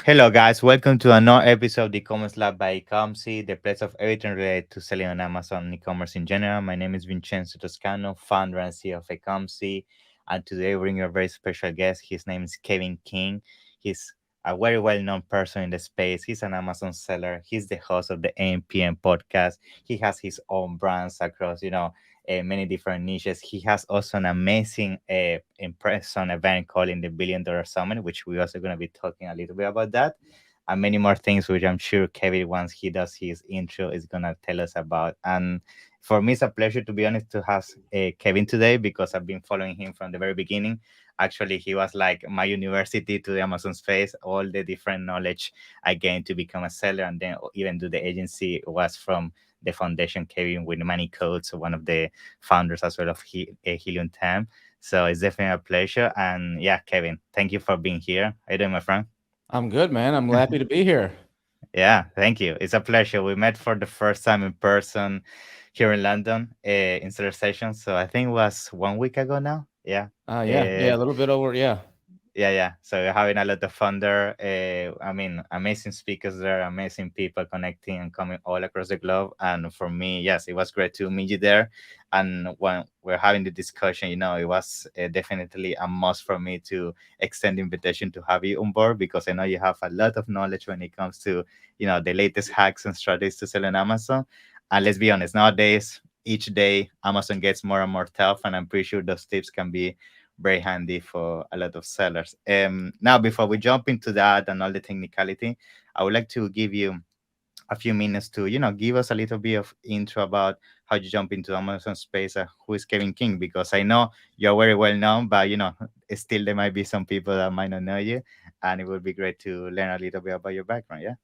Hello, guys. Welcome to another episode of the e-commerce lab by Ecomcy, the place of everything related to selling on Amazon and e-commerce in general. My name is Vincenzo Toscano, founder and CEO of Ecomcy, and today we bring you a very special guest. His name is Kevin King. He's a very well-known person in the space. He's an Amazon seller. He's the host of the AMPM podcast. He has his own brands across, many different niches. He has also an amazing in-person event called in the Billion Dollar Summit, which we're also going to be talking a little bit about that, and many more things, which I'm sure Kevin, once he does his intro, is going to tell us about. And for me, it's a pleasure, to be honest, to have Kevin today because I've been following him from the very beginning. Actually, he was like my university to the Amazon space. All the different knowledge I gained to become a seller and then even do the agency was from the foundation, Kevin with many codes, one of the founders as well of Helium 10. So it's definitely a pleasure. And yeah, Kevin, thank you for being here. How you doing, my friend? I'm good, man. I'm happy to be here. Yeah, thank you. It's a pleasure. We met for the first time in person here in London in Seller Session. So I think it was 1 week ago now. Yeah. Yeah, a little bit over. Yeah, Yeah. So we're having a lot of fun there. I mean, amazing speakers there, amazing people connecting and coming all across the globe. And for me, yes, it was great to meet you there. And when we're having the discussion, it was definitely a must for me to extend the invitation to have you on board because I know you have a lot of knowledge when it comes to, the latest hacks and strategies to sell on Amazon. And let's be honest, nowadays, each day Amazon gets more and more tough, and I'm pretty sure those tips can be very handy for a lot of sellers. Now, before we jump into that and all the technicality, I would like to give you a few minutes to, give us a little bit of intro about how you jump into Amazon space. Who is Kevin King? Because I know you're very well known, but still there might be some people that might not know you, and it would be great to learn a little bit about your background. Yeah.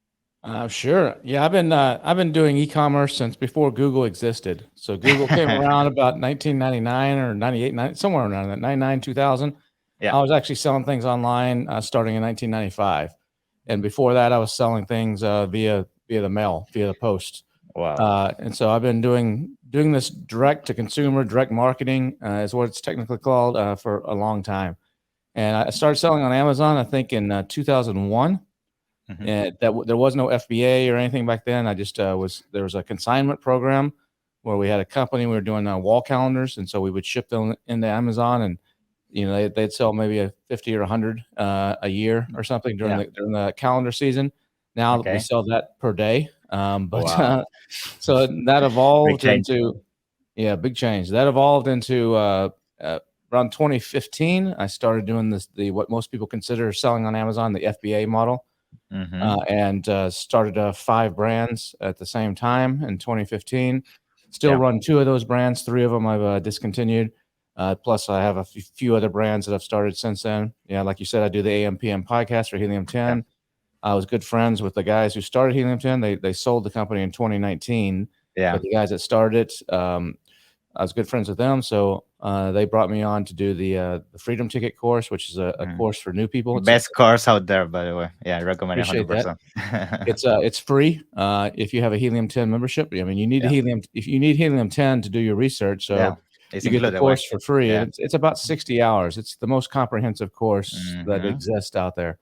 sure. Yeah, I've been doing e-commerce since before Google existed. So Google came around about 1999 or 98, somewhere around that 99 2000. Yeah. I was actually selling things online starting in 1995, and before that, I was selling things via the mail, via the post. Wow. And so I've been doing this direct to consumer, direct marketing is what it's technically called for a long time. And I started selling on Amazon, I think, in 2001. Mhm. And there was no FBA or anything back then. I just there was a consignment program where we had a company. We were doing wall calendars, and so we would ship them into Amazon, and they'd sell maybe a 50 or 100 a year or something during Yeah. the calendar season. Now we Okay. sell that per day, but Wow. so that Big evolved change. into big change. That evolved into around 2015. I started doing the what most people consider selling on Amazon, the FBA model, Mm-hmm. and started 5 brands at the same time in 2015. Still Yeah. run 2 of those brands. 3 of them I've discontinued. Plus, I have a few other brands that I've started since then. Yeah, like you said, I do the AMPM podcast for Helium Yeah. 10. I was good friends with the guys who started Helium 10. They sold the company in 2019, Yeah. but the guys that started it, I was good friends with them, so they brought me on to do the Freedom Ticket course, which is a Mm. course for new people. It's Best course out there, by the way. Yeah, I recommend it appreciate that. 100%. It's free if you have a Helium 10 membership. I mean, you need a Yeah, Helium if you need Helium 10 to do your research, yeah, so it's you get the included. Way. course for free, Yeah. and it's about 60 hours. It's the most comprehensive course that Mm-hmm. exists out there.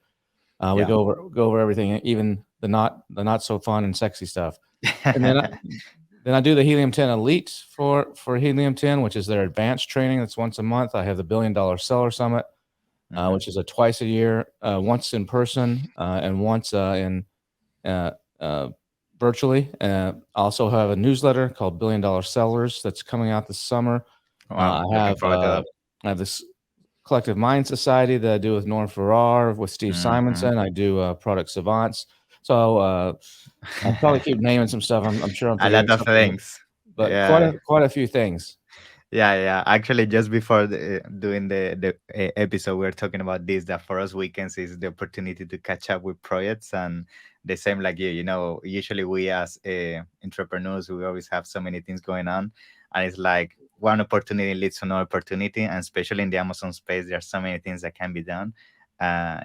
We Yeah. go over everything, even the not so fun and sexy stuff. And then I do the Helium 10 Elite for Helium 10, which is their advanced training. That's once a month. I have the Billion Dollar Seller Summit, Mm-hmm. which is a twice a year, once in person and once in uh, uh, virtually. I also have a newsletter called Billion Dollar Sellers that's coming out this summer. Wow, looking forward to that. I have this Collective Mind Society that I do with Norm Farrar, with Steve Mm-hmm. Simonson. I do Product Savants. So I'll probably keep naming some stuff. I'm sure I'm A lot forgetting of something, things. but Yeah, quite a few things. yeah. Actually, just before doing the episode, we are talking about this. That for us, weekends is the opportunity to catch up with projects, and the same like you. Usually we as entrepreneurs, we always have so many things going on, and it's like one opportunity leads to another opportunity, and especially in the Amazon space, there are so many things that can be done.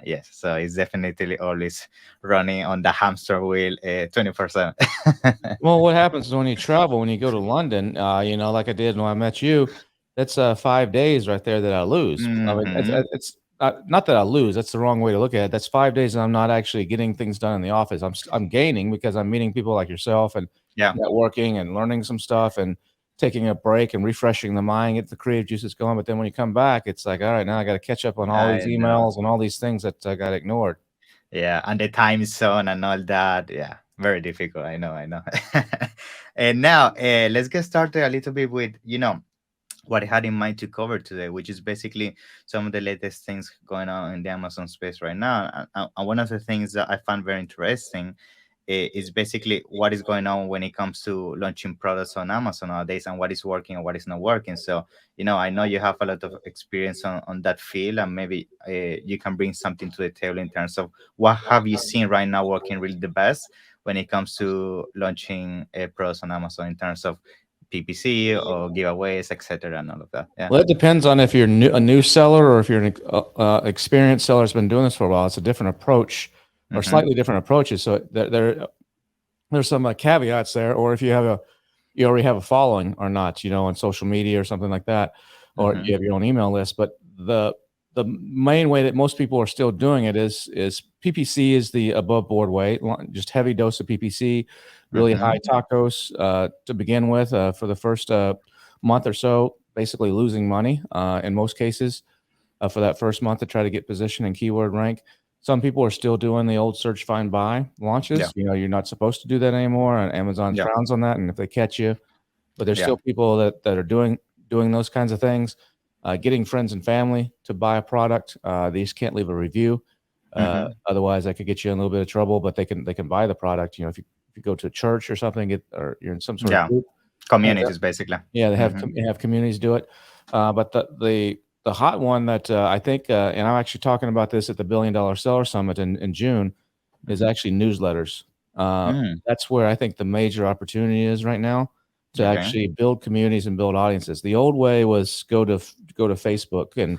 Yes, so it's definitely always running on the hamster wheel 24/7. Well, what happens is when you travel, when you go to London, like I did when I met you, that's 5 days right there that I lose. I mean, Hmm. not that I lose. That's the wrong way to look at it. That's 5 days and I'm not actually getting things done in the office. I'm gaining because I'm meeting people like yourself and Yeah, networking and learning some stuff and taking a break and refreshing the mind, get the creative juices going. But then when you come back, it's like, all right, now I got to catch up on all I these know. emails and all these things that I got ignored. Yeah, and the time zone and all that. Yeah, very difficult. I know, I know. And now, let's get started a little bit with, what I had in mind to cover today, which is basically some of the latest things going on in the Amazon space right now. And one of the things that I found very interesting is basically what is going on when it comes to launching products on Amazon nowadays and what is working and what is not working. So, I know you have a lot of experience on that field, and maybe you can bring something to the table in terms of what have you seen right now working really the best when it comes to launching products on Amazon in terms of PPC or giveaways, etc., and all of that. Yeah. Well, it depends on if you're a new seller or if you're an experienced seller that's been doing this for a while. It's a different approach or Mm-hmm. slightly different approaches. So there's some caveats there, or if you already have a following or not, on social media or something like that, or Mm-hmm. you have your own email list. But the main way that most people are still doing it is PPC is the above board way, just heavy dose of PPC, really Mm-hmm. high tacos to begin with for the first month or so, basically losing money in most cases for that first month to try to get position and keyword rank. Some people are still doing the old search, find, buy launches. Yeah. You're not supposed to do that anymore, and Amazon Yeah. frowns on that. And if they catch you, but there's Yeah. still people that are doing those kinds of things, getting friends and family to buy a product. They just can't leave a review. Mm-hmm. Otherwise, that could get you in a little bit of trouble. But they can buy the product. If you go to a church or something, or you're in some sort of Yeah. group. Communities, basically. Yeah, they Mm-hmm. have communities do it. But the hot one that I think, and I'm actually talking about this at the $1 Billion Seller Summit in June, is actually newsletters. Mm. That's where I think the major opportunity is right now to Okay. actually build communities and build audiences. The old way was go to Facebook and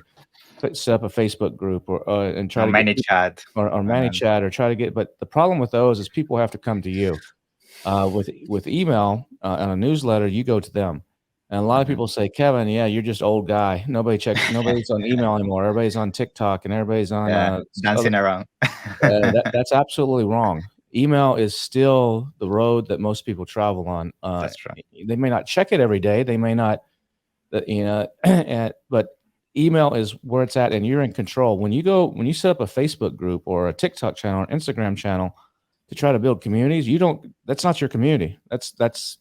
set up a Facebook group or and try Or to get many chat. or ManyChat or try to get. But the problem with those is people have to come to you. With email and a newsletter, you go to them. And a lot of Mm-hmm. people say, Kevin, yeah, you're just old guy. Nobody's on email anymore. Everybody's on TikTok and everybody's on Yeah. other. Dancing around. That's absolutely wrong. Email is still the road that most people travel on. That's true. They may not check it every day. They may not, but email is where it's at, and you're in control. When you set up a Facebook group or a TikTok channel or Instagram channel to try to build communities, that's not your community. That's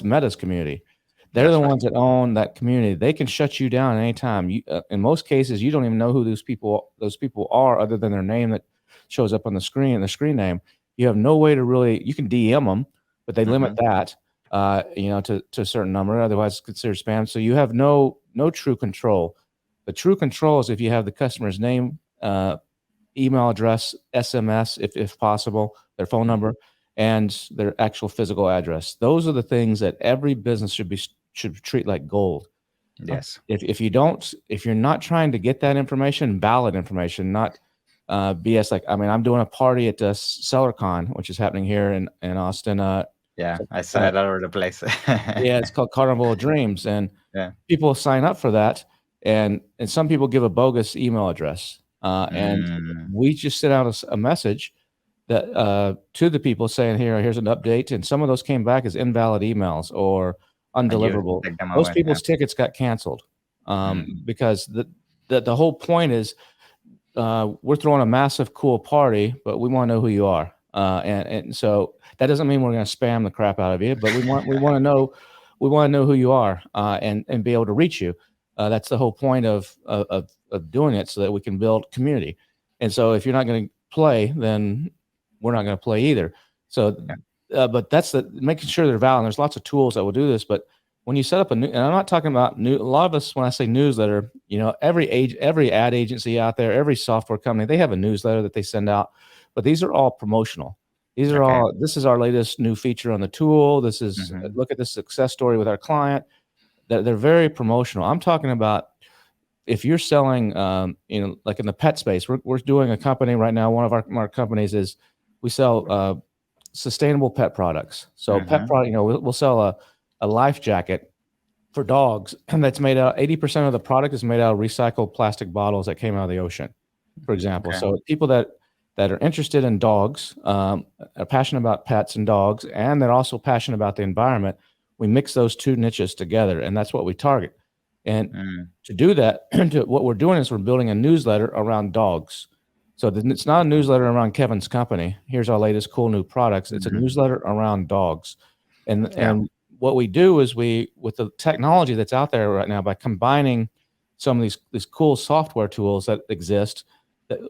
Meta's community. They're That's the right. ones that own that community. They can shut you down at any time. In most cases, you don't even know who those people are, other than their name that shows up on the screen name. You have no way to really. You can DM them, but they limit Mm-hmm. that, to a certain number. Otherwise, it's considered spam. So you have no true control. The true control is if you have the customer's name, email address, SMS, if possible, their phone number, and their actual physical address. Those are the things that every business should treat like gold. Yes. If you're not trying to get that information, valid information, not BS. Like, I mean, I'm doing a party at SellerCon, which is happening here in Austin. Yeah. I saw it all over the place. Yeah, it's called Carnival of Dreams, and Yeah. people sign up for that, and some people give a bogus email address, and Mm. we just sent out a message that to the people saying, here's an update, and some of those came back as invalid emails or And you undeliverable. take them Those away. Yeah. people's tickets got canceled Mm. because the whole point is we're throwing a massive cool party, but we want to know who you are, and so that doesn't mean we're going to spam the crap out of you, but we want to know who you are and be able to reach you. That's the whole point of doing it, so that we can build community. And so if you're not going to play, then we're not going to play either. So, Yeah. but that's making sure they're valid. And there's lots of tools that will do this, but when you set up and I'm not talking about a lot of us, when I say newsletter, every ad agency out there, every software company, they have a newsletter that they send out, but these are all promotional. These are Okay. this is our latest new feature on the tool. This is, Mhm. look at this success story with our client. They're very promotional. I'm talking about if you're selling, like in the pet space, we're doing a company right now. One of our companies is we sell sustainable pet products. So pet Mhm. product, we'll sell a life jacket for dogs, and that's made out 80% of the product is made out of recycled plastic bottles that came out of the ocean, for example. Okay. So people that are interested in dogs, are passionate about pets and dogs, and they're also passionate about the environment. We mix those two niches together, and that's what we target. And to do that, what we're doing is we're building a newsletter around dogs. So it's not a newsletter around Kevin's company. Here's our latest cool new products. It's a newsletter around dogs. And what we do is with the technology that's out there right now, by combining some of these cool software tools that exist,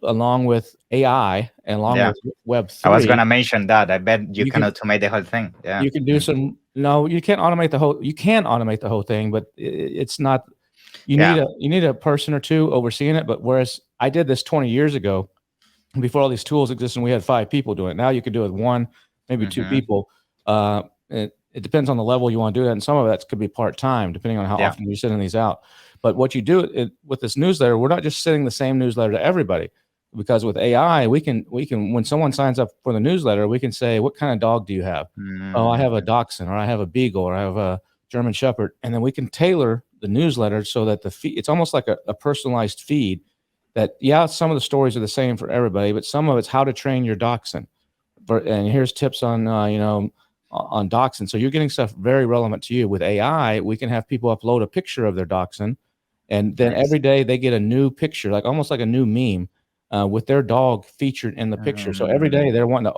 along with AI and along with Web3. I was gonna mention that. I bet you can can automate the whole thing. Yeah. You can do some. No, you can't automate the whole. You can automate the whole thing, but it's not. You need a person or two overseeing it. But whereas I did this 20 years ago, before all these tools existed, and we had 5 people doing it. Now you can do it with 1, maybe 2 people. It depends on the level you want to do that, and some of that could be part-time, depending on how often you're sending these out. But what you do with this newsletter, we're not just sending the same newsletter to everybody, because with AI, we can when someone signs up for the newsletter, we can say, what kind of dog do you have? Oh, I have a Dachshund, or I have a Beagle, or I have a German Shepherd, and then we can tailor the newsletter so that it's almost like a personalized feed. That some of the stories are the same for everybody, but some of it's how to train your Dachshund, and here's tips on on Dachshund. So you're getting stuff very relevant to you. With AI, we can have people upload a picture of their Dachshund, and then every day they get a new picture, like almost like a new meme, with their dog featured in the picture. So every day they're wanting to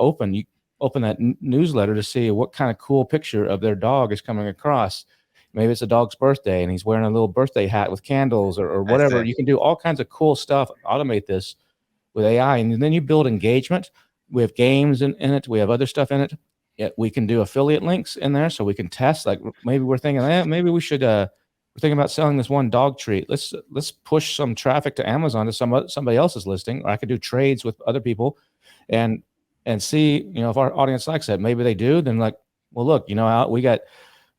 open that newsletter to see what kind of cool picture of their dog is coming across. Maybe it's a dog's birthday and he's wearing a little birthday hat with candles or whatever. You can do all kinds of cool stuff, automate this with AI. And then you build engagement. We have games in it. We have other stuff in it. We can do affiliate links in there, so we can test. Like maybe we're thinking, maybe we should, we're thinking about selling this one dog treat. Let's push some traffic to Amazon to somebody else's listing, or I could do trades with other people and see, if our audience likes that. Maybe they do. Then like, well, look, we got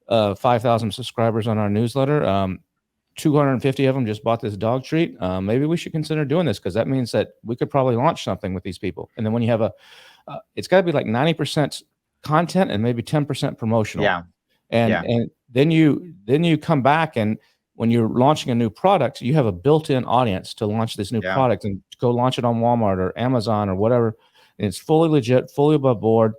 5,000 subscribers on our newsletter. 250 of them just bought this dog treat. Maybe we should consider doing this, because that means that we could probably launch something with these people. And then when you have it's got to be like 90% content and maybe 10% promotional. And then you come back, and when you're launching a new product, you have a built-in audience to launch this new product and go launch it on Walmart or Amazon or whatever. And it's fully legit, fully above board.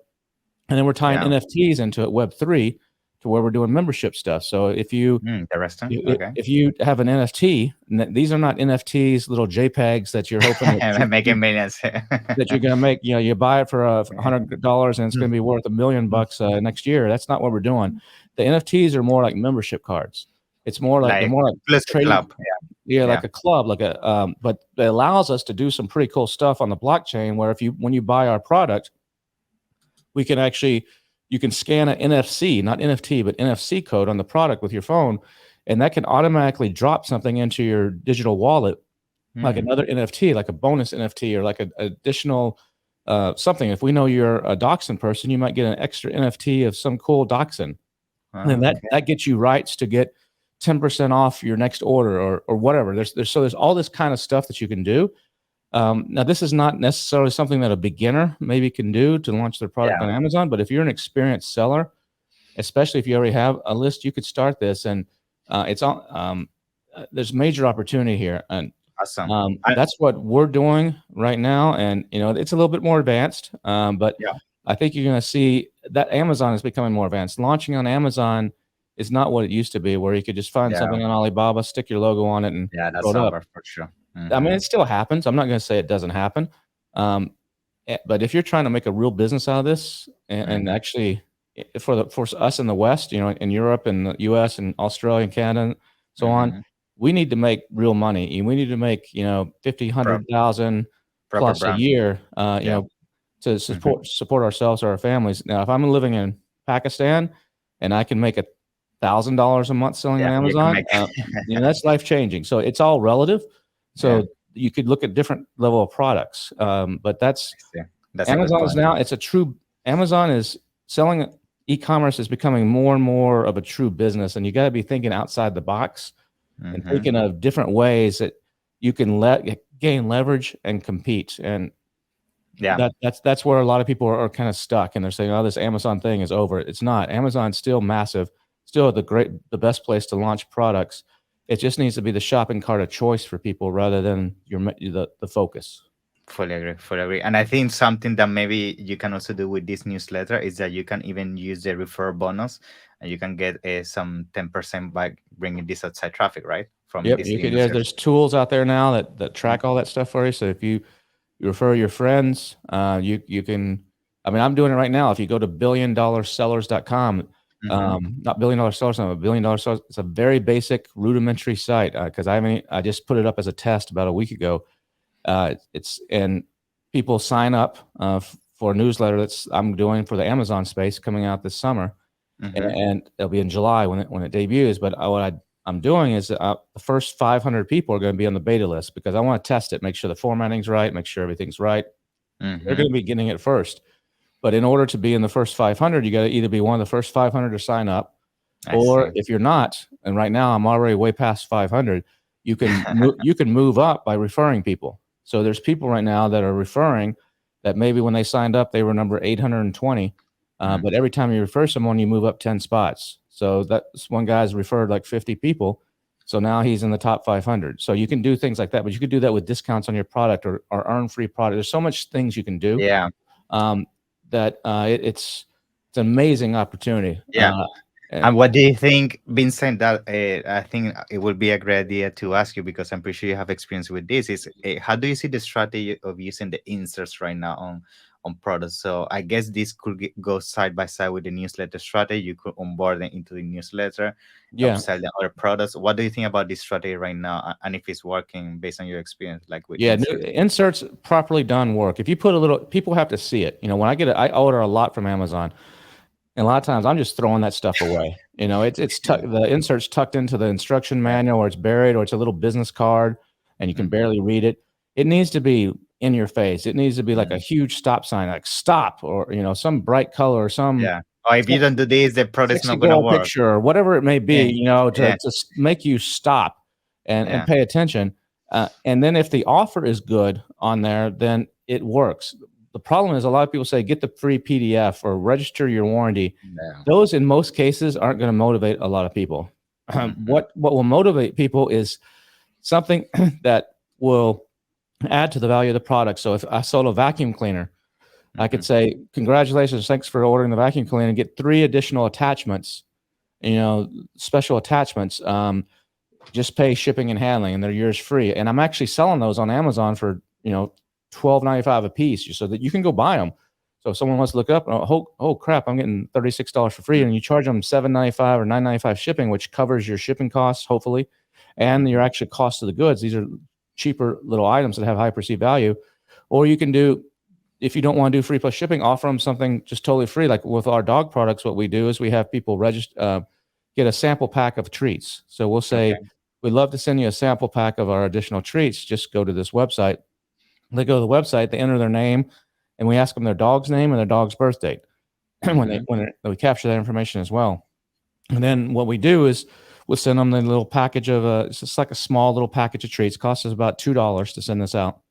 And then we're tying NFTs into it, Web3, to where we're doing membership stuff. So if you if you have an NFT, these are not NFTs, little JPEGs that you're hoping that making millions that you're gonna make. You buy it for $100 and it's gonna be worth $1 million next year. That's not what we're doing. The NFTs are more like membership cards. It's more like trading club. Like a club, like but it allows us to do some pretty cool stuff on the blockchain, where when you buy our product, we can actually, you can scan an NFC, not NFT, but NFC code on the product with your phone, and that can automatically drop something into your digital wallet, like another NFT, like a bonus NFT, or like an additional something. If we know you're a Dachshund person, you might get an extra NFT of some cool Dachshund, and that gets you rights to get 10% off your next order or whatever. There's all this kind of stuff that you can do. Now, this is not necessarily something that a beginner maybe can do to launch their product on Amazon, but if you're an experienced seller, especially if you already have a list, you could start this, and there's major opportunity here. And awesome. That's what we're doing right now, and it's a little bit more advanced, but I think you're going to see that Amazon is becoming more advanced. Launching on Amazon is not what it used to be, where you could just find something on Alibaba, stick your logo on it, and that's over for sure. I mean, it still happens. I'm not going to say it doesn't happen. But if you're trying to make a real business out of this, and actually for us in the West, in Europe and the US and Australia and Canada and so on, we need to make real money. We need to make, 50, 100,000 plus a year, to support ourselves or our families. Now, if I'm living in Pakistan and I can make $1,000 a month selling on Amazon, that's life changing. So it's all relative. So you could look at different level of products, but that's Amazon is now. It's a true Amazon is selling. E-commerce is becoming more and more of a true business, and you got to be thinking outside the box and thinking of different ways that you can gain leverage and compete. And that's where a lot of people are kind of stuck, and they're saying, "Oh, this Amazon thing is over." It's not. Amazon's still massive, still the best place to launch products. It just needs to be the shopping cart of choice for people rather than the focus. Fully agree. Fully agree. And I think something that maybe you can also do with this newsletter is that you can even use the refer bonus, and you can get some 10% by bringing this outside traffic, right? From Yep, these you could. Yeah, users. there's tools out there now that track all that stuff for you. So if you refer your friends, you can. I mean, I'm doing it right now. If you go to billiondollar sellers.com, not billion dollar sellers, but $1 billion sellers. It's a very basic, rudimentary site because I just put it up as a test about a week ago. And people sign up for a newsletter that's I'm doing for the Amazon space coming out this summer, and it'll be in July when it debuts. But I'm doing is the first 500 people are going to be on the beta list because I want to test it, make sure the formatting's right, make sure everything's right. They're going to be getting it first. But in order to be in the first 500, you got to either be one of the first 500 to sign up, or if you're not, and right now I'm already way past 500, you can you can move up by referring people. So there's people right now that are referring that maybe when they signed up they were number 820, but every time you refer someone, you move up 10 spots. So that's one guy's referred like 50 people. So now he's in the top 500. So you can do things like that, but you could do that with discounts on your product or earn free product. There's so much things you can do. Yeah. That it's an amazing opportunity. Yeah. And what do you think, Vincent? That I think it would be a great idea to ask you, because I'm pretty sure you have experience with this. Is how do you see the strategy of using the inserts right now on products? So I guess this could go side by side with the newsletter strategy. You could onboard them into the newsletter, upsell the other products. What do you think about this strategy right now, and if it's working based on your experience, like with inserts properly done work. If you put a little, people have to see it. When I order a lot from Amazon. And a lot of times I'm just throwing that stuff away. The insert's tucked into the instruction manual, or it's buried, or it's a little business card and you can barely read it. It needs to be in your face. It needs to be like a huge stop sign, like stop, or, some bright color, or some. Or if you don't do this, the product's not going to work. Picture, or whatever it may be, to make you stop and pay attention. And then if the offer is good on there, then it works. The problem is a lot of people say, get the free PDF or register your warranty. Those in most cases aren't going to motivate a lot of people. What will motivate people is something that will add to the value of the product. So if I sold a vacuum cleaner, I could say, congratulations, thanks for ordering the vacuum cleaner, and get 3 additional attachments, special attachments. Just pay shipping and handling and they're yours free. And I'm actually selling those on Amazon for, $12.95 a piece, so that you can go buy them. So if someone wants to look up, oh crap, I'm getting $36 for free, and you charge them $7.95 or $9.95 shipping, which covers your shipping costs, hopefully, and your actual cost of the goods. These are cheaper little items that have high perceived value. Or you can do, if you don't want to do free plus shipping, offer them something just totally free. Like with our dog products, what we do is we have people register, get a sample pack of treats. So we'll say, we'd love to send you a sample pack of our additional treats. Just go to this website. They go to the website, they enter their name, and we ask them their dog's name and their dog's birth date. when we capture that information as well. And then what we do is we'll send them the little package of it's just like a small little package of treats. It costs us about $2 to send this out.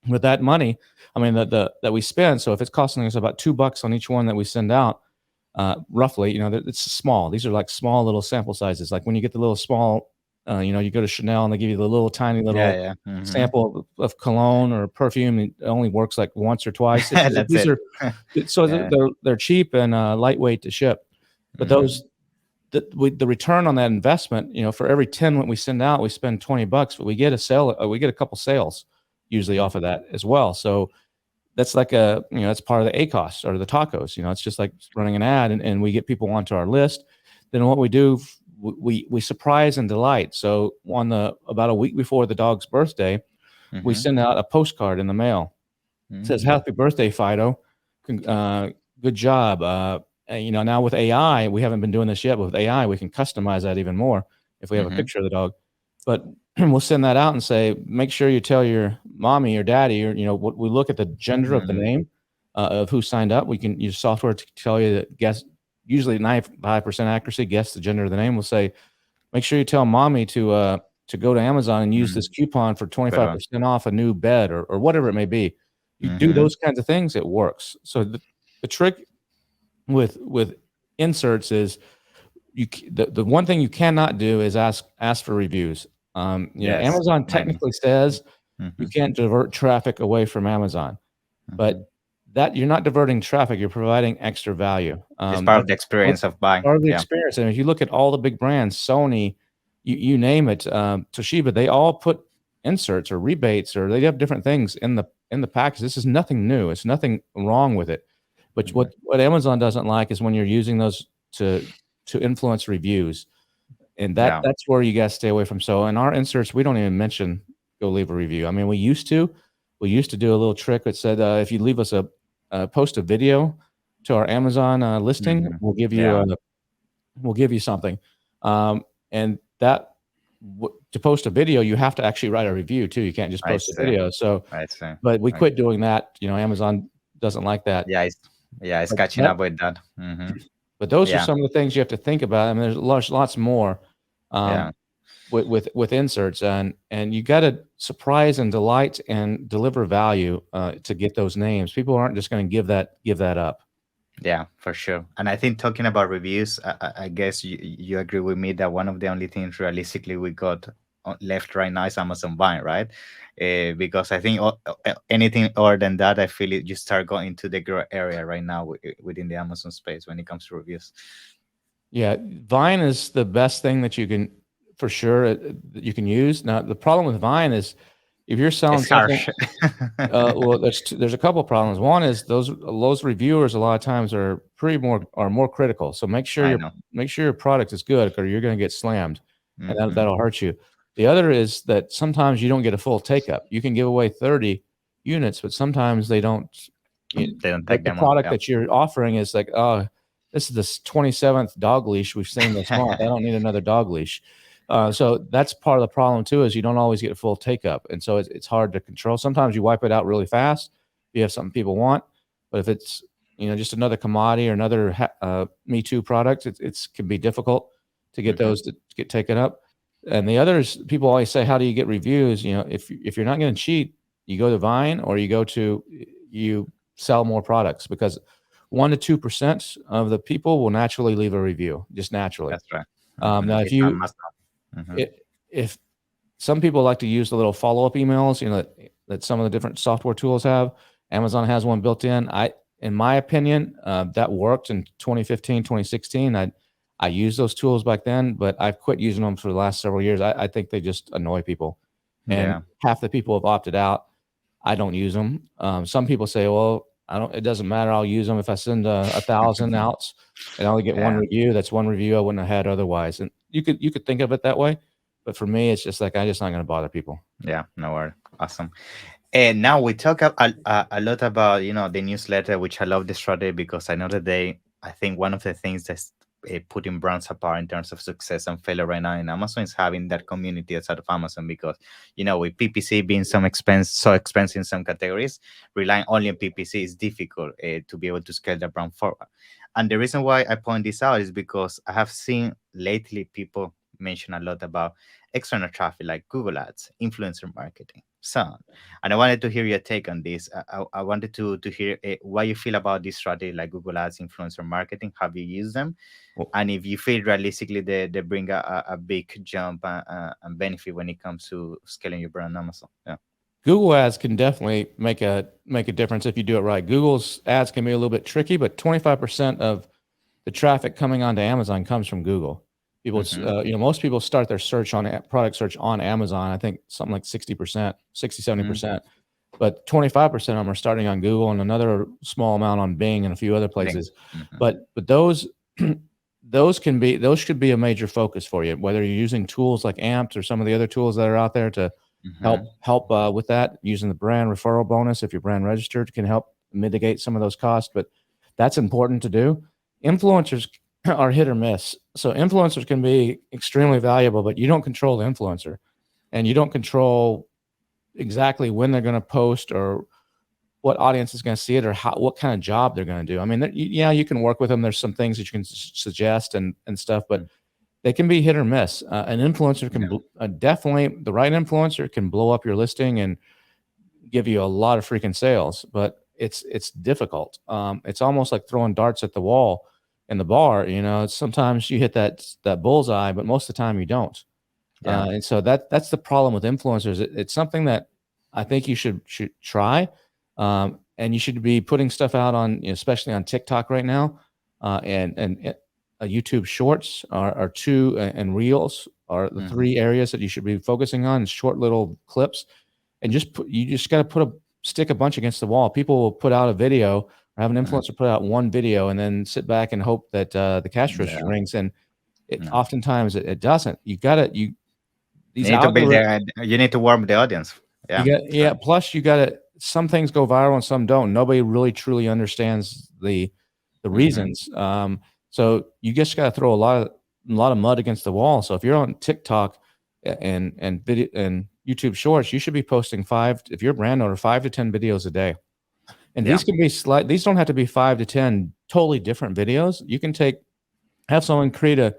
With that money, that we spend, so if it's costing us about $2 on each one that we send out, roughly, it's small. These are like small little sample sizes. Like when you get the little small, you go to Chanel and they give you the little tiny little sample of cologne or perfume. It only works like once or twice. They're cheap and lightweight to ship. But the return on that investment, for every 10 that we send out, we spend $20, but we get a couple sales usually off of that as well. So that's like that's part of the ACOS or the tacos. It's just like running an ad, and we get people onto our list. Then what we do, we surprise and delight. So about a week before the dog's birthday, we send out a postcard in the mail. It says, "Happy birthday, Fido. Good job." Now with AI, we haven't been doing this yet, but with AI, we can customize that even more if we have a picture of the dog. But we'll send that out and say, make sure you tell your mommy or daddy, or we look at the gender of the name of who signed up. We can use software to tell you that guess. Usually 95% accuracy, guess the gender of the name. We'll say, make sure you tell mommy to go to Amazon and use this coupon for 25% off a new bed or whatever it may be. You do those kinds of things, it works. So the trick with inserts is the one thing you cannot do is ask for reviews. Yes. Amazon I know. technically says you Mhm, can't divert traffic away from Amazon, mhm. but that you're not diverting traffic, you're providing extra value. It's part of That's the experience of buying. part of the Yeah. experience. And if you look at all the big brands, Sony, you name it, Toshiba, they all put inserts or rebates, or they have different things in the package. This is nothing new. It's nothing wrong with it. But Mhm. what Amazon doesn't like is when you're using those to influence reviews, and Yeah. that's where you guys stay away from. So in our inserts, we don't even mention go leave a review. I mean, we used to do a little trick that said if you leave us post a video to our Amazon listing, Mhm. we'll Yeah. give you something. And that to post a video, you have to actually write a review too. You can't just I post a see. video. So, I see. but we Okay. quit doing that. Amazon doesn't like that. Yeah, it's But catching that, up with that. Mhm. but those are Yeah. some of the things you have to think about. I mean, there's lots more. Yeah. Um, with inserts, and you got to surprise and delight and deliver value to get those names. People aren't just going to give that up. Yeah, for sure. And I think talking about reviews, I guess you agree with me that one of the only things realistically we got left right now is Amazon buying, right? Because I think anything other than that, I feel it you start going to the gray area right now within the Amazon space when it comes to reviews. Yeah, Vine is the best thing that you can, for sure, that you can use. Now, the problem with Vine is if you're selling It's something, harsh. well, there's a couple of problems. One is those reviewers a lot of times are more critical. So I know. make sure your product is good, or you're going to get slammed, and Hmm. that'll hurt you. The other is that sometimes you don't get a full take up. You can give away 30 units, but sometimes they don't. They don't Like take the them up. product Yeah. that you're offering is like, oh, this is the 27th dog leash we've seen this month. I don't need another dog leash. So that's part of the problem too, is you don't always get a full take up. And so it's hard to control. Sometimes you wipe it out really fast. You have something people want, but if it's, just another commodity or another Me Too product, it's can be difficult to get Hmm. those to get taken up. And the others, people always say, how do you get reviews? If you're not going to cheat, you go to Vine, or you sell more products, because 1 to 2% of the people will naturally leave a review, just naturally. That's right. Hmm. Now, It's a must have. Hmm. if some people like to use the little follow-up emails, that some of the different software tools have, Amazon has one built in. In my opinion, that worked in 2015, 2016. I used those tools back then, but I've quit using them for the last several years. I think they just annoy people, and Yeah. half the people have opted out. I don't use them. Some people say, well, I don't, it doesn't matter. I'll use them if I send 1,000 outs and I only get one Yeah. review. That's one review I wouldn't have had otherwise. And you could think of it that way, but for me, it's just like, I'm just not going to bother people. Yeah. No worry. Awesome. And now we talk a lot about the newsletter, which I love the strategy because I know that I think one of the things that's putting brands apart in terms of success and failure right now in Amazon is having that community outside of Amazon, because with PPC being so expensive in some categories, relying only on PPC is difficult to be able to scale the brand forward. And the reason why I point this out is because I have seen lately people mention a lot about external traffic like Google Ads, influencer marketing, so on. And I wanted to hear your take on this. I wanted to hear what you feel about this strategy like Google Ads, influencer marketing. Have you used them? Well, And if you feel realistically they bring a big jump and benefit when it comes to scaling your brand on Amazon. Yeah. Google ads can definitely make a difference if you do it right. Google's ads can be a little bit tricky, but 25% of the traffic coming onto Amazon comes from Google. People, Hmm. most people start their search on product search on Amazon. I think something like 60%, 60, Hmm. 70%, but 25% of them are starting on Google, and another small amount on Bing and a few other places. Hmm. But those, those should be a major focus for you, whether you're using tools like Amped or some of the other tools that are out there to Hmm. help with that. Using the brand referral bonus, if you're brand registered, can help mitigate some of those costs, but that's important to do. Influencers are hit or miss. So influencers can be extremely valuable, but you don't control the influencer, and you don't control exactly when they're going to post or what audience is going to see it, or what kind of job they're going to do. I mean, yeah, you can work with them. There's some things that you can suggest and stuff, but they can be hit or miss. An influencer can definitely, the right influencer can blow up your listing and give you a lot of freaking sales, but it's difficult. It's almost like throwing darts at the wall. in the bar, sometimes you hit that bullseye, but most of the time you don't. Yeah. And so that's the problem with influencers. It's something that I think you should try, and you should be putting stuff out on, especially on TikTok right now, and YouTube Shorts are two, and Reels are the three areas that you should be focusing on. Short little clips, and you just got to stick a bunch against the wall. People will put out a video, or have an influencer put out one video, and then sit back and hope that the cash register rings. And oftentimes it doesn't. These You need to build algorithms, you need to warm the audience. Yeah. plus you got to, some things go viral and some don't. Nobody really truly understands the reasons. So you just got to throw a lot of mud against the wall. So if you're on TikTok and video and YouTube Shorts, you should be posting if you're a brand owner, 5 to 10 videos a day. And these can be these don't have to be 5 to 10 totally different videos. You can have someone create a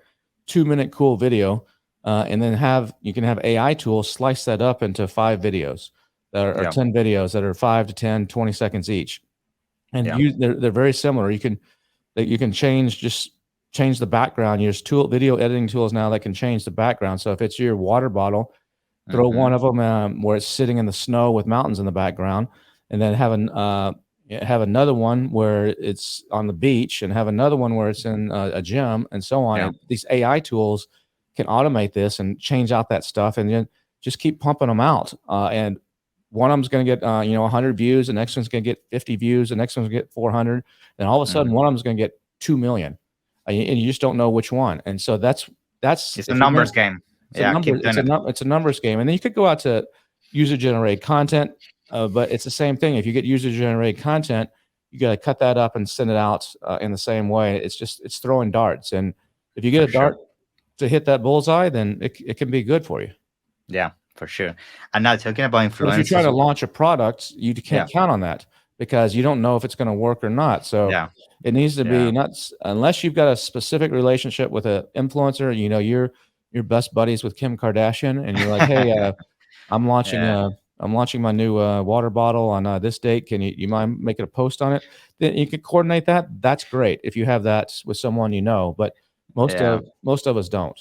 2-minute cool video, and then you can have AI tools slice that up into 5 videos that are 10 videos that are 5 to 10, 20 seconds each. And they're very similar. You can change the background. There's video editing tools now that can change the background. So if it's your water bottle, throw one of them where it's sitting in the snow with mountains in the background, and then have another one where it's on the beach, and have another one where it's in a gym, and so on. And these AI tools can automate this and change out that stuff, and then just keep pumping them out. And one of them's going to get 100 views, the next one's going to get 50 views, the next one's going to get 400, and all of a sudden one of them's going to get 2 million, and you just don't know which one. And so that's it's a numbers game. It's a numbers game. And then you could go out to user generated content, but it's the same thing. If you get user generated content, you got to cut that up and send it out in the same way. It's throwing darts, and if you get a dart to hit that bullseye, then it can be good for you. Yeah, for sure. And now talking about influencers, but if you're trying to launch a product, you can't count on that, because you don't know if it's going to work or not. So it needs to be unless you've got a specific relationship with an influencer. You're best buddies with Kim Kardashian, and you're like, hey, I'm launching my new water bottle on this date. Can you mind making a post on it? Then you can coordinate that. That's great if you have that with someone but most of us don't.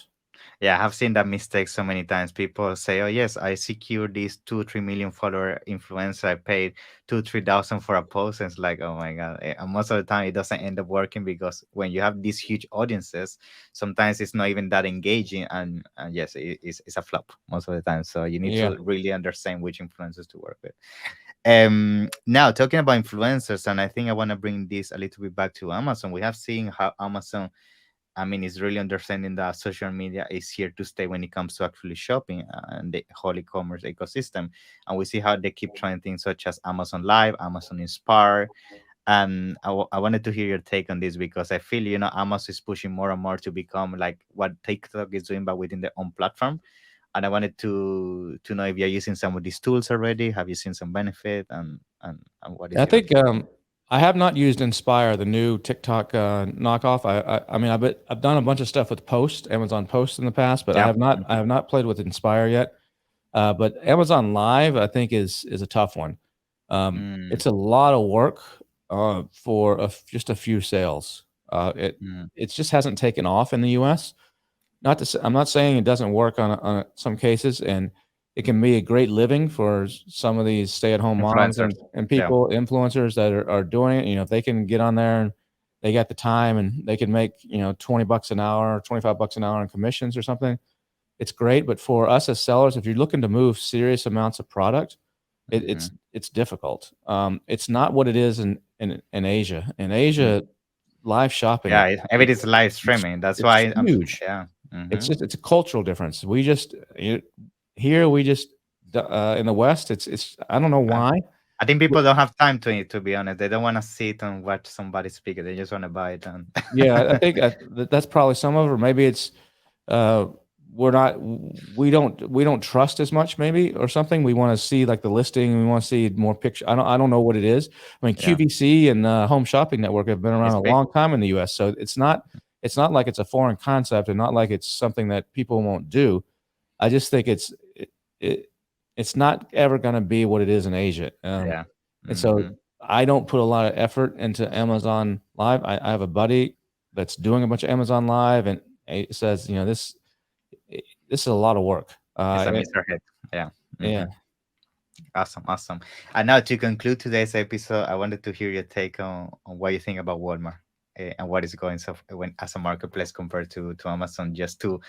Yeah, I have seen that mistake so many times. People say, "Oh yes, I secured this 2-3 million follower influencer. I paid 2,000-3,000 for a post." And it's like, oh my god! And most of the time, it doesn't end up working, because when you have these huge audiences, sometimes it's not even that engaging, and yes, it's a flop most of the time. So you need to really understand which influencers to work with. Now talking about influencers, and I think I want to bring this a little bit back to Amazon. We have seen how Amazon, is really understanding that social media is here to stay when it comes to actually shopping and the whole e-commerce ecosystem. And we see how they keep trying things such as Amazon Live, Amazon Inspire. And I wanted to hear your take on this, because I feel, Amazon is pushing more and more to become like what TikTok is doing, but within their own platform. And I wanted to know if you're using some of these tools already. Have you seen some benefit? And what is I think I have not used Inspire, the new TikTok knockoff. I've done a bunch of stuff with Amazon Post in the past, but I have not played with Inspire yet. But Amazon Live, I think, is a tough one. It's a lot of work for just a few sales. It just hasn't taken off in the U.S. I'm not saying it doesn't work on some cases, and it can be a great living for some of these stay-at-home moms and people, influencers that are doing it. If they can get on there and they got the time and they can make, $20 an hour or $25 an hour in commissions or something, it's great. But for us as sellers, if you're looking to move serious amounts of product, it's difficult. It's not what it is in Asia. In Asia, live shopping. Yeah, everything's live streaming. That's why it's huge. It's a cultural difference. Here we just in the West, it's I don't know why. I think people don't have time to be honest. They don't want to sit and watch somebody speak. They just want to buy it. And I think that's probably some of it. Or maybe it's we don't trust as much, maybe, or something. We want to see like the listing. We want to see more pictures. I don't know what it is. I mean, QVC and Home Shopping Network have been around a long time in the U.S., so it's not like it's a foreign concept, and not like it's something that people won't do. I just think it's not ever going to be what it is in Asia. And so I don't put a lot of effort into Amazon Live. I have a buddy that's doing a bunch of Amazon Live, and it says, this is a lot of work. It's a Mr. Head. Yeah. Yeah. Awesome, awesome. And now to conclude today's episode, I wanted to hear your take on what you think about Walmart, and what is going so when as a marketplace compared to Amazon. Just to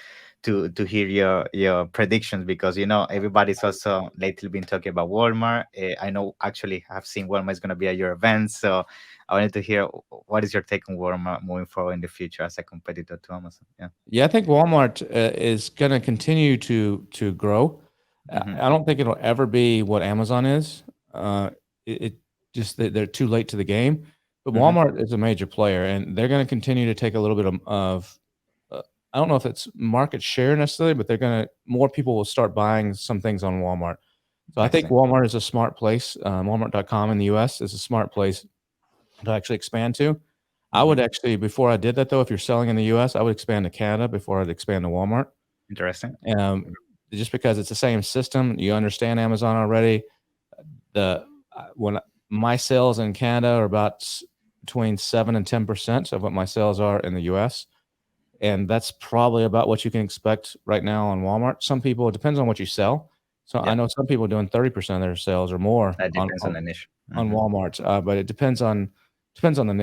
hear your predictions, because everybody's also lately been talking about Walmart. I know actually I've seen Walmart is going to be at your event, so I wanted to hear what is your take on Walmart moving forward in the future as a competitor to Amazon. Yeah. Yeah, I think Walmart is going to continue to grow. I don't think it'll ever be what Amazon is. It just they're too late to the game. But Walmart is a major player, and they're going to continue to take a little bit of I don't know if it's market share necessarily, but more people will start buying some things on Walmart. So I think Walmart is a smart place. Walmart.com in the US is a smart place to actually expand to. I would actually, before I did that though, if you're selling in the US, I would expand to Canada before I'd expand to Walmart. Interesting. Just because it's the same system, you understand Amazon already. When my sales in Canada are about between 7 and 10% of what my sales are in the US. And that's probably about what you can expect right now on Walmart. Some people, it depends on what you sell. So I know some people are doing 30% of their sales or more That depends on the niche. on Walmart, but it depends on the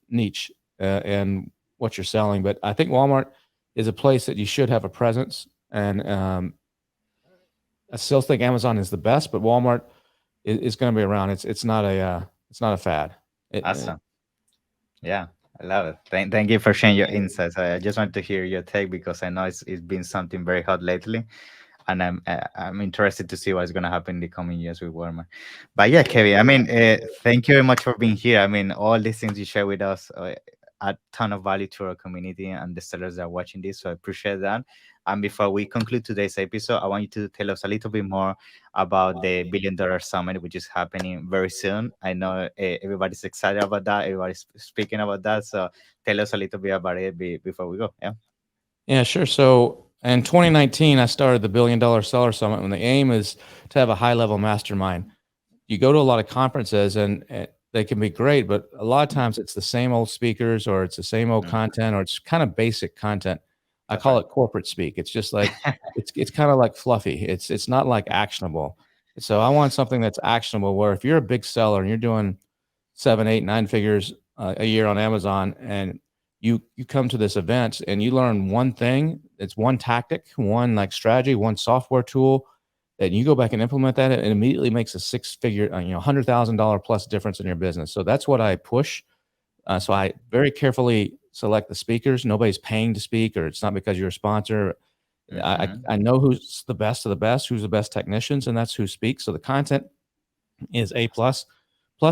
niche and what you're selling. But I think Walmart is a place that you should have a presence. And I still think Amazon is the best, but Walmart is going to be around. It's not a fad. Awesome. Yeah, I love it. Thank you for sharing your insights. I just want to hear your take, because I know it's been something very hot lately, and I'm interested to see what's going to happen in the coming years with Walmart. But yeah, Kevin, I mean, thank you very much for being here. I mean, all these things you share with us add ton of value to our community and the sellers that are watching this. So I appreciate that. And before we conclude today's episode, I want you to tell us a little bit more about the $1 Billion Summit, which is happening very soon. I know everybody's excited about that. Everybody's speaking about that. So tell us a little bit about it before we go. Yeah. Yeah, sure. So in 2019, I started the $1 Billion Seller Summit, and the aim is to have a high-level mastermind. You go to a lot of conferences, and they can be great, but a lot of times it's the same old speakers, or it's the same old content, or it's kind of basic content. I call it corporate speak. It's just like it's kind of like fluffy. It's not like actionable. So I want something that's actionable, where if you're a big seller and you're doing 7, 8, 9 figures a year on Amazon, and you come to this event and you learn one thing, it's one tactic, one like strategy, one software tool, and you go back and implement that, it immediately makes a 6-figure, $100,000 plus difference in your business. So that's what I push. So I very carefully select the speakers. Nobody's paying to speak, or it's not because you're a sponsor. I know who's the best of the best, who's the best technicians, and that's who speaks. So the content is A+. Plus,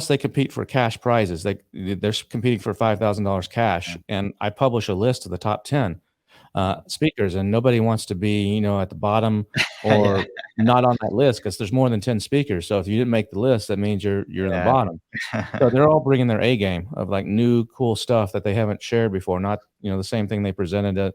they compete for cash prizes. They're competing for $5,000 cash, and I publish a list of the top 10 speakers, and nobody wants to be, at the bottom or not on that list, because there's more than 10 speakers. So if you didn't make the list, that means you're in the bottom. So they're all bringing their A game of like new cool stuff that they haven't shared before. Not the same thing they presented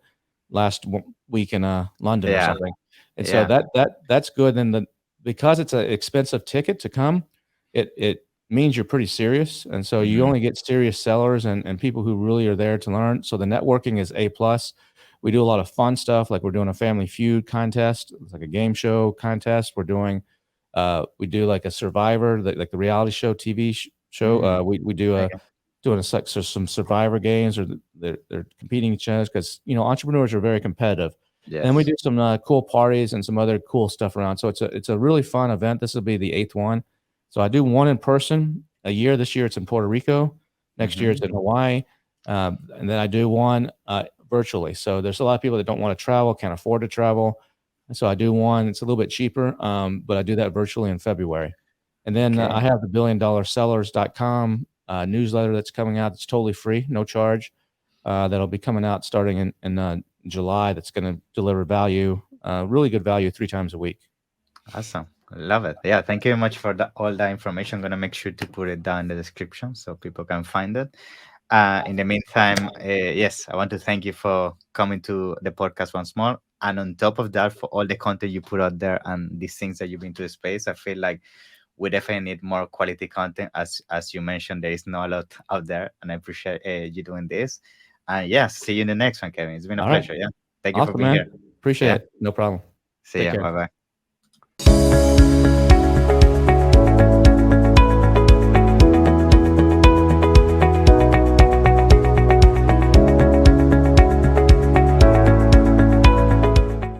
last week in London or something. And so that's good. And because it's an expensive ticket to come, it means you're pretty serious. And so you only get serious sellers and people who really are there to learn. So the networking is A+. We do a lot of fun stuff, like we're doing a Family Feud contest. It's like a game show contest. We're doing, we do like a Survivor, like the reality show, TV show. We do some Survivor games, or they're competing each other, because entrepreneurs are very competitive. Yes. And we do some cool parties and some other cool stuff around. So it's a really fun event. This will be the 8th one. So I do one in person a year. This year it's in Puerto Rico. Next year it's in Hawaii. And then I do one virtually. So there's a lot of people that don't want to travel, can't afford to travel. And so I do one. It's a little bit cheaper, but I do that virtually in February. And then I have the $1BillionSellers.com newsletter that's coming out. It's totally free, no charge. That'll be coming out starting in July. That's going to deliver value, really good value, 3 times a week. Awesome. Love it. Yeah, thank you very much for all that information. I'm going to make sure to put it down in the description so people can find it. In the meantime, yes, I want to thank you for coming to the podcast once more. And on top of that, for all the content you put out there and these things that you bring to the space, I feel like we definitely need more quality content. As you mentioned, there is not a lot out there, and I appreciate you doing this. Yeah, see you in the next one, Kevin. It's been a All right. pleasure. Yeah. Thank you for Awesome, being man. here. Appreciate Yeah. it. No problem. See Take ya. care. Bye bye.